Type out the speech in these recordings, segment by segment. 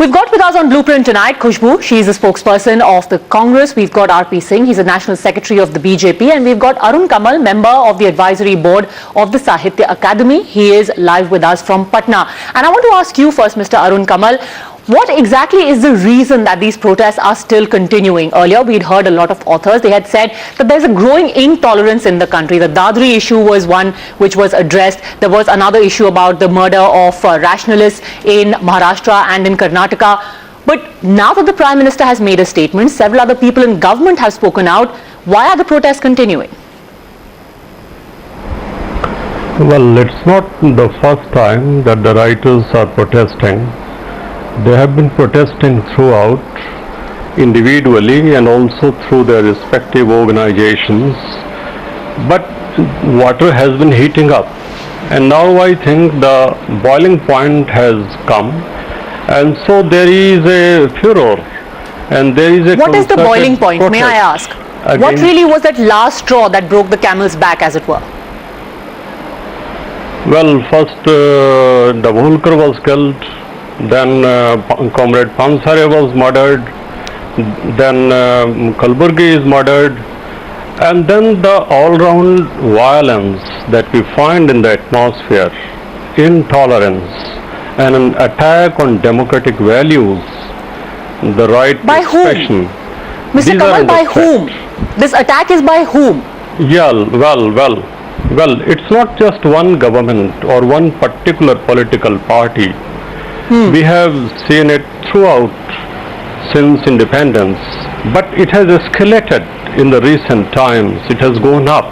We've got with us on Blueprint tonight Khushbu. She's a spokesperson of the Congress. We've got R.P. Singh. He's a national secretary of the BJP. And we've got Arun Kamal, member of the advisory board of the Sahitya Academy. He is live with us from Patna. And I want to ask you first, Mr. Arun Kamal, what exactly is the reason that these protests are still continuing? Earlier, we'd heard a lot of authors. They had said that there's a growing intolerance in the country. The Dadri issue was one which was addressed. There was another issue about the murder of rationalists in Maharashtra and in Karnataka. But now that the Prime Minister has made a statement, several other people in government have spoken out. Why are the protests continuing? Well, it's not the first time that the writers are protesting. They have been protesting throughout, individually and also through their respective organizations. But water has been heating up. And now I think the boiling point has come. And so there is a furor. And there is a What is the boiling point, may I ask? What really was that last straw that broke the camel's back, as it were? Well, first Dabholkar was killed. Then Comrade Pansare was murdered, then Kalburgi is murdered, and then the all-round violence that we find in the atmosphere, intolerance, and an attack on democratic values, the right to expression. Mr. Kamal, by whom? This attack is by whom? Yeah, well, it's not just one government or one particular political party. We have seen it throughout since independence, but it has escalated in the recent times. It has gone up,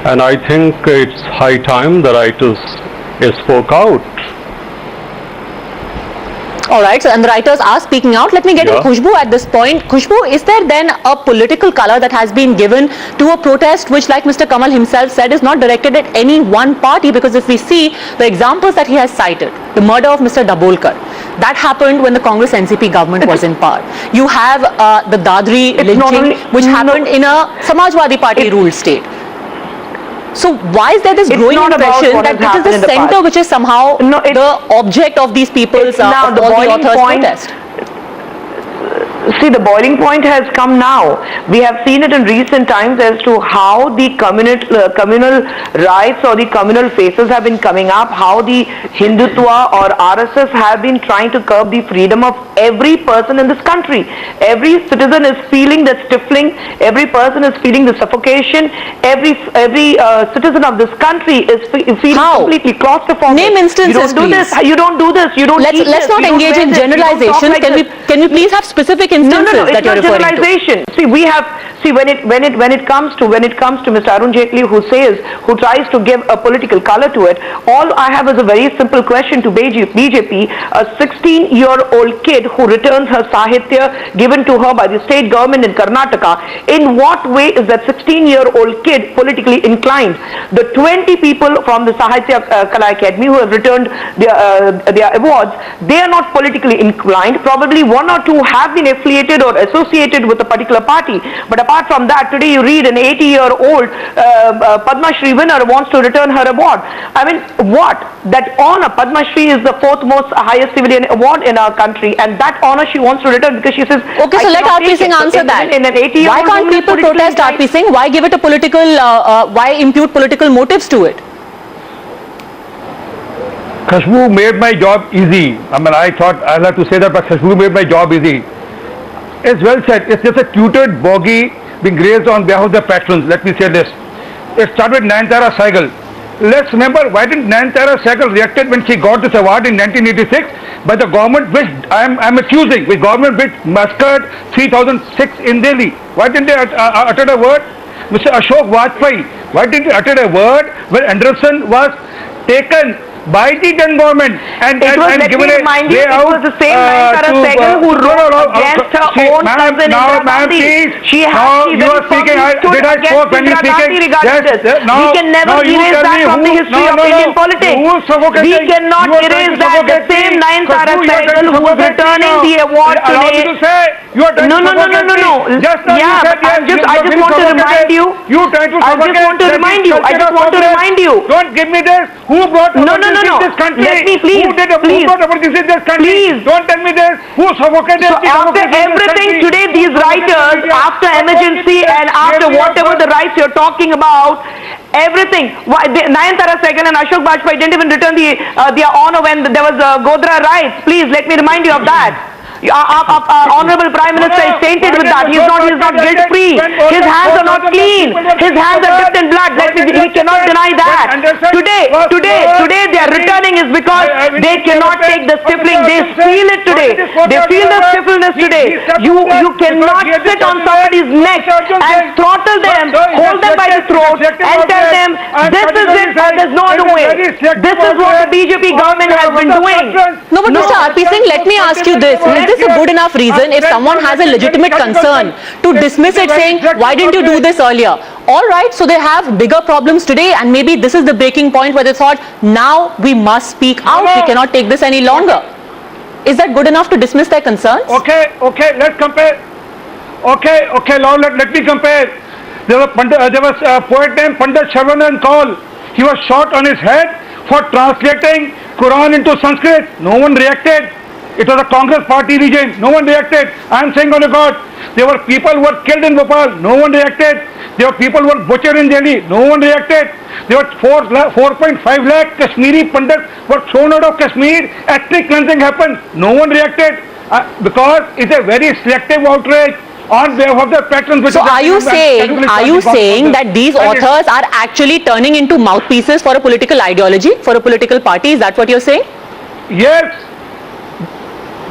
and I think it's high time the writers spoke out. All right, so and the writers are speaking out. Let me get in Khushbu at this point. Khushbu, is there then a political color that has been given to a protest which, like Mr. Kamal himself said, is not directed at any one party? Because if we see the examples that he has cited, the murder of Mr. Dabholkar, that happened when the Congress NCP government was in power. You have the Dadri lynching, which happened in a Samajwadi Party ruled state. So why is there this growing impression that this is the center which is somehow the object of these people's all the authors' protest? See, the boiling point has come now. We have seen it in recent times as to how the communal rights or the communal faces have been coming up, how the Hindutva or RSS have been trying to curb the freedom of every person in this country. Every citizen is feeling that stifling, every person is feeling the suffocation, every citizen of this country is feeling completely claustrophobic. Name instances, you don't do this, you don't do this, you don't eat this. Let's not engage in generalizations. Can we please have specific instances that you're referring to? Generalization. See, when it comes to Mr. Arun Jaitley, who tries to give a political color to it, all I have is a very simple question to BJP. A 16-year-old kid who returns her Sahitya given to her by the state government in Karnataka, in what way is that 16-year-old kid politically inclined? The 20 people from the Sahitya Kala Academy who have returned their awards, they are not politically inclined. Probably one or two have been affiliated or associated with a particular party. But apart from that, today you read an 80-year-old Padma Shri winner wants to return her award. I mean, what? That honor, Padma Shri is the fourth most highest civilian award in our country, and that honor she wants to return because she says, okay, so let R.P. Singh answer that. Why can't people protest, R.P. Singh? Why give it a political, why impute political motives to it? Khushbu made my job easy. I mean, I thought I'll have to say that, but Khushbu made my job easy. It's well said. It's just a tutored bogie being raised on behalf of the patrons. Let me say this. It started with Nayanthara Sehgal. Let's remember, why didn't Nayanthara Sehgal reacted when she got this award in 1986 by the government which I'm accusing, which government which massacred 3006 in Delhi? Why didn't they utter a word? Mr. Ashok Vajpayee, why didn't he utter a word when Anderson was taken by the then government and given a way out? It was the same Nayanthara Sehgal who wrote against her own cousin Indira Gandhi. She very firmly stood against Indira Gandhi regarding this. We can never erase that from the history of Indian politics. We cannot erase that. The same Nayanthara Sehgal who is returning the award today. No. I just want to remind you. I just want to remind you. Don't give me this. Who brought? No. no, in no. this country? Let me please, Who did please. who brought emergency in this country? Please. Don't tell me this. Who suffocated So the after democracy in this everything country? today, these writers, after emergency and after whatever the rights you're talking about, everything. Nayantara Sehgal and Ashok Bajpai didn't even return their honor when there was Godhra riots. Please let me remind you of that. Honorable Prime Minister is tainted with that. He's not guilt-free. His hands are not clean. His hands are dipped in blood. He cannot deny that. Today they are returning is because they cannot take the stifling. They feel it today. They feel the stiffness today. You cannot sit on somebody's neck and throttle them, hold them by the throat and tell them this is it and there's no other way. This is what the BJP government has been doing. No, but Mr. R.P. Singh, let me ask you this. Is this a good enough reason if someone has a legitimate concern to dismiss it saying, why didn't you do this earlier? All right, so they have bigger problems today and maybe this is the breaking point where they thought, now we must speak out. We cannot take this any longer. Is that good enough to dismiss their concerns? Okay, let's compare. Okay, now let me compare. There was a poet named Pandit Sharvanath Kaul. He was shot on his head for translating Quran into Sanskrit. No one reacted. It was a Congress party regime. No one reacted. I am saying on record, there were people who were killed in Bhopal. No one reacted. There were people who were butchered in Delhi. No one reacted. There were 4.5 lakh Kashmiri Pandits were thrown out of Kashmir. Ethnic cleansing happened. No one reacted because it's a very selective outrage on behalf of the patrons. So are you saying that these authors are actually turning into mouthpieces for a political ideology, for a political party? Is that what you're saying? Yes.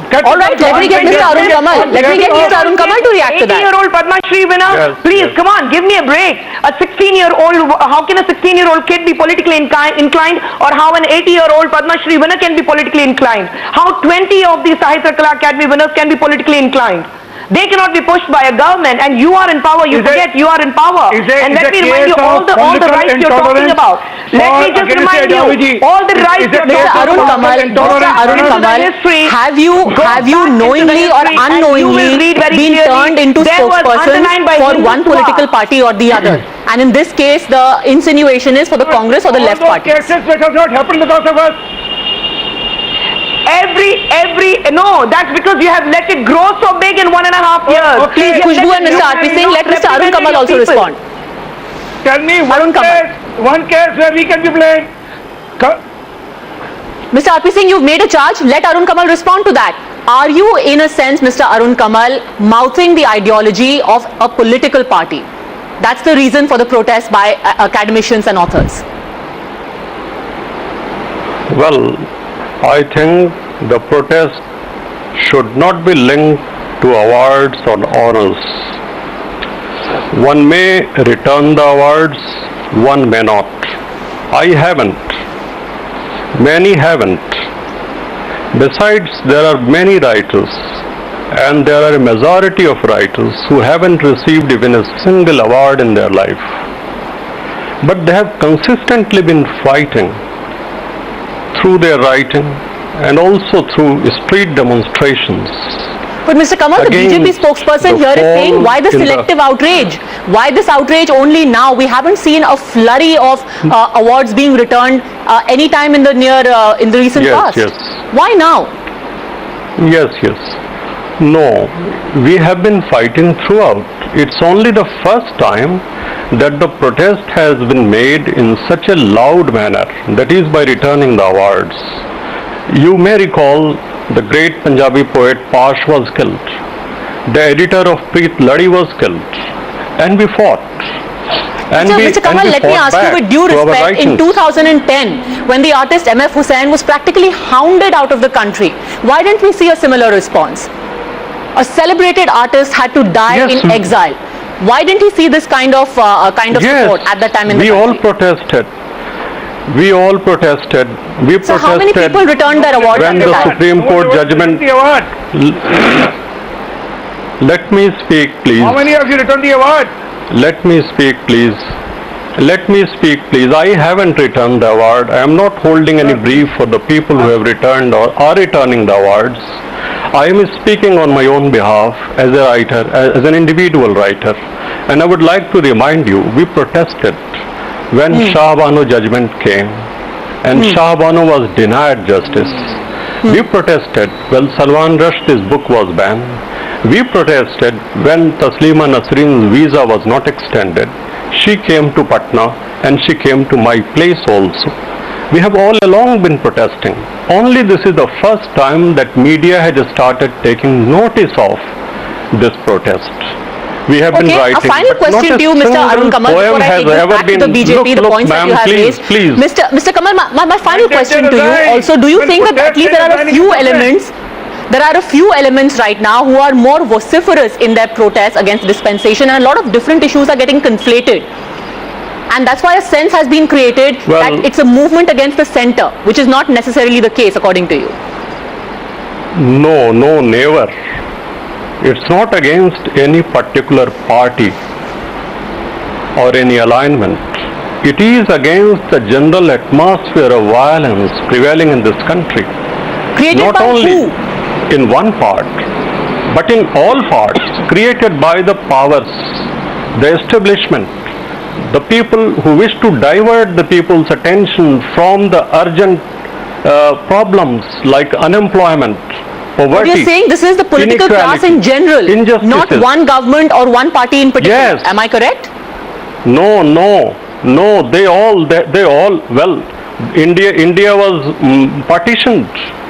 All right, let me get Mr. Arun Kamal. Let me get Mr. Arun Kamal to react to that. 80-year-old Padma Shri winner, please, come on, give me a break. A 16-year-old, how can a 16-year-old kid be politically inclined, or how an 80-year-old Padma Shri winner can be politically inclined? How 20 of the Sahitya Kala Academy winners can be politically inclined? They cannot be pushed by a government, and you are in power. You forget you are in power. And let me remind you all the rights you're talking about. Let me just remind you all the rights you're talking about. Mr. Arun Kamal, have you knowingly or unknowingly been turned into spokesperson for one political party or the other? And in this case, the insinuation is for the Congress or the left party. Cases which has not happened because of us. No, that's because you have let it grow so big in 1.5 years. Please, Khushbu and Mr. R.P. Singh, let Mr. Arun Kamal also respond. Tell me one case where we can be blamed. Mr. R.P. Singh, you've made a charge. Let Arun Kamal respond to that. Are you, in a sense, Mr. Arun Kamal, mouthing the ideology of a political party? That's the reason for the protest by academicians and authors. Well, I think the protest should not be linked to awards or honors. One may return the awards, one may not. I haven't. Many haven't. Besides, there are many writers, and there are a majority of writers who haven't received even a single award in their life. But they have consistently been fighting through their writing and also through street demonstrations. But Mr. Kamal, the BJP spokesperson here is saying, why the selective outrage? Why this outrage only now? We haven't seen a flurry of awards being returned any time in the recent past. Yes. Why now? Yes. No, we have been fighting throughout. It's only the first time that the protest has been made in such a loud manner, that is by returning the awards. You may recall the great Punjabi poet Pash was killed. The editor of Preet Ladi was killed. And we fought. Mr. Kamal, let me ask you with due respect, in 2010, when the artist M.F. Hussain was practically hounded out of the country, why didn't we see a similar response? A celebrated artist had to die in exile. Why didn't he see this kind of support at that time in the country? We all protested. So how many people returned their awards when the Supreme Court judgment... Let me speak, please. How many of you returned the award? Let me speak, please. I haven't returned the award. I am not holding any brief for the people who have returned or are returning the awards. I am speaking on my own behalf as a writer, as an individual writer. And I would like to remind you, we protested when Shah Bano judgment came. and Shah Bano was denied justice. We protested when Salman Rushdie's book was banned. We protested when Taslima Nasreen's visa was not extended. She came to Patna and she came to my place also. We have all along been protesting. Only this is the first time that media has started taking notice of this protest. We have been writing. A final but question not to you, a Mr. single Arun Kamal, poem before I has take this ever back to been- the BJP, the Look, points that ma'am, you have please, raised. please. Mr. Kamal, my final question to you also, do you think that at least there are a few elements, right now who are more vociferous in their protests against dispensation, and a lot of different issues are getting conflated? And that's why a sense has been created that it's a movement against the center, which is not necessarily the case according to you. No, never. It's not against any particular party or any alignment. It is against the general atmosphere of violence prevailing in this country. Created Not by only who? in one part, but in all parts, created by the powers, the establishment, the people who wish to divert the people's attention from the urgent problems like unemployment, poverty. You're saying this is the political class in general, not one government or one party in particular. Yes. Am I correct? No, they all, well, India was partitioned.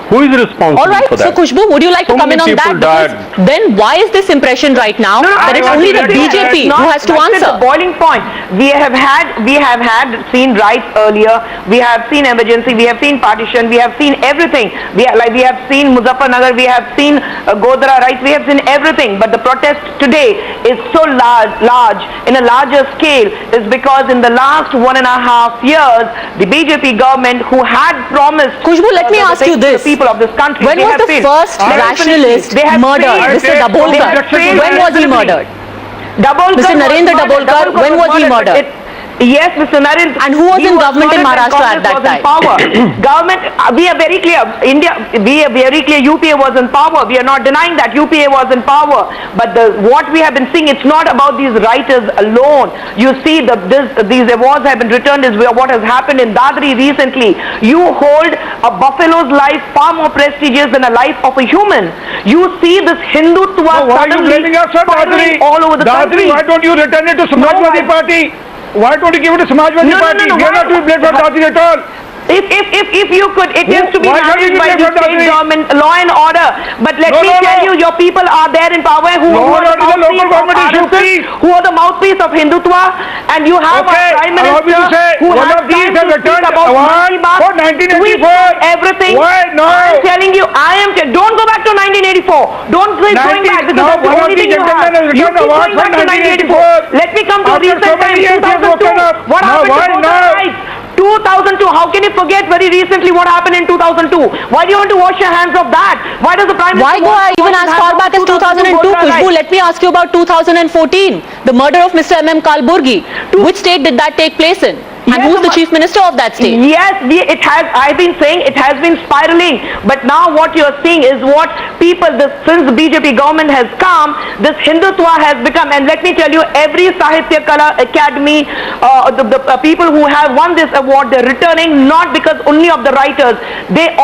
Who is responsible All right, for that? so Khushbu, would you like to come in on that? Because then why is this impression right now that it's only the BJP who has to answer? The boiling point. We have seen rights earlier. We have seen emergency. We have seen partition. We have seen everything. We have seen Muzaffarnagar. We have seen Godhra rights. We have seen everything. But the protest today is so large in a larger scale is because in the last 1.5 years, the BJP government who had promised. Khushbu, let me ask you this. Of this country. When was the first rationalist murdered, Mr. Dabolkar? When was he murdered? Mr. Narendra Dabolkar, when was he murdered? Yes, Mr. Narendra. And who was in government in Maharashtra at that time? Government, we are very clear. We are very clear. UPA was in power. We are not denying that UPA was in power. But what we have been seeing, it's not about these writers alone. You see, these awards have been returned is what has happened in Dadri recently. You hold a buffalo's life far more prestigious than a life of a human. You see this Hindutva suddenly spiraling all over the country. Why don't you return it to Samajwadi Party? Why don't you give it to Samajwadi Party? We are not to be blamed for Dadri at all. If you could, it is to be managed by the state government, law and order. But let me tell you, your people are there in power who are the mouthpiece of Hindutva, and you have a prime minister who has time to speak about for 1984. Everything. Why no? I'm telling you, don't go back to 1984. Don't keep going back because that's the only thing you have. You keep going back to 1984. Let me come to recent times, 2002. What happened to voter rights? 2002, how can you forget very recently what happened in 2002? Why do you want to wash your hands of that? Why does the Prime Minister... Why go even as far back as 2002, Khushbu? Let me ask you about 2014, the murder of Mr. M.M. Kalburgi. Which state did that take place in? And who's the Chief Minister of that state? Yes, it has. I've been saying it has been spiraling. But now what you're seeing is what people, since the BJP government has come, this Hindutva has become. And let me tell you, every Sahitya Kala Academy, the people who have won this award, they're returning not because only of the writers. Their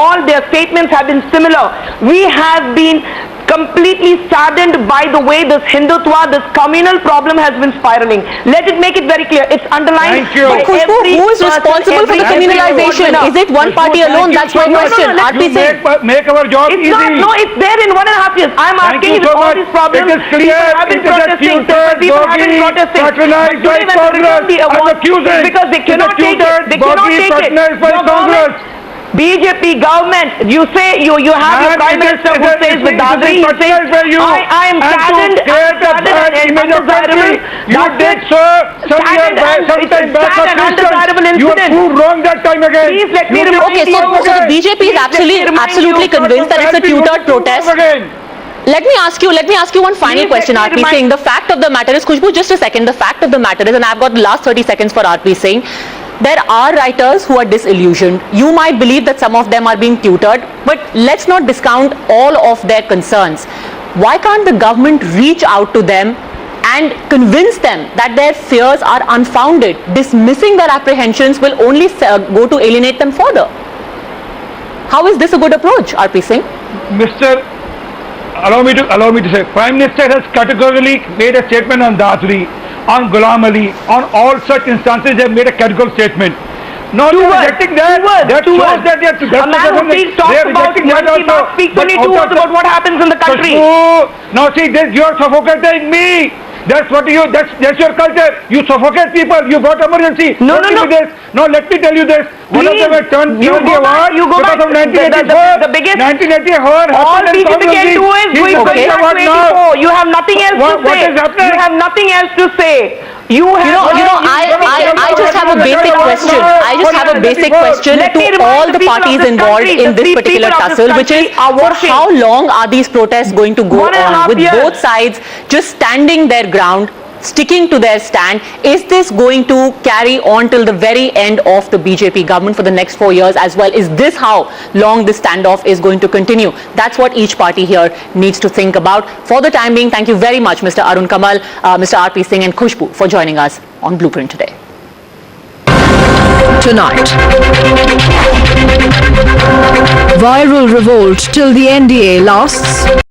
statements have been similar. We have been completely saddened by the way this Hindutva, this communal problem has been spiraling. Let it make it very clear. It's underlined. But Khushbu, who is responsible for the communalization? Is it one party alone? That's my question. Make our job easy. It's there in 1.5 years. I'm asking you all these problems. It is clear. People have been protesting. Patronized by Congress. I'm accusing. Because they cannot take it. They cannot take it. Patronized by Congress. BJP government, you say you have your Prime Minister who says with Dadri, you say, I am saddened, and undesirable. You did so sometime back. You were proved wrong that time again. Please let me remind you. Okay, so the BJP is absolutely convinced that it's a tutored protest. Let me ask you one final question, RP Singh. The fact of the matter is, Khushbu, just a second, the fact of the matter is, and I've got the last 30 seconds for RP Singh, there are writers who are disillusioned. You might believe that some of them are being tutored, but let's not discount all of their concerns. Why can't the government reach out to them and convince them that their fears are unfounded. Dismissing their apprehensions will only go to alienate them further. How is this a good approach, R.P. Singh? Mr. Allow me to say, Prime Minister has categorically made a statement on Dadri, on Ghulam Ali, on all such instances. They have made a categorical statement. Now they are rejecting that. That shows that they are. A man who speaks talks about Mann Ki Baat, speaks only 2 words about what happens in the country. Now see, this, you are suffocating me. That's what you. That's your culture. You suffocate people. You brought emergency. No. Now let me tell you this. One of them had turned the award. You go back. From 1984. The biggest. 1984. All BJP can do is going back to 84. You have nothing else to say. What is happening? You have nothing else to say. I just have a basic question. I just have a basic question to all the parties involved in this particular tussle, which is for how long are these protests going to go on, with both sides just standing their ground, sticking to their stand? Is this going to carry on till the very end of the BJP government for the next 4 years as well? Is this how long this standoff is going to continue? That's what each party here needs to think about. For the time being, thank you very much, Mr. Arun Kamal, Mr. R.P. Singh and Khushbu for joining us on Blueprint today. Tonight, viral revolt till the NDA lasts.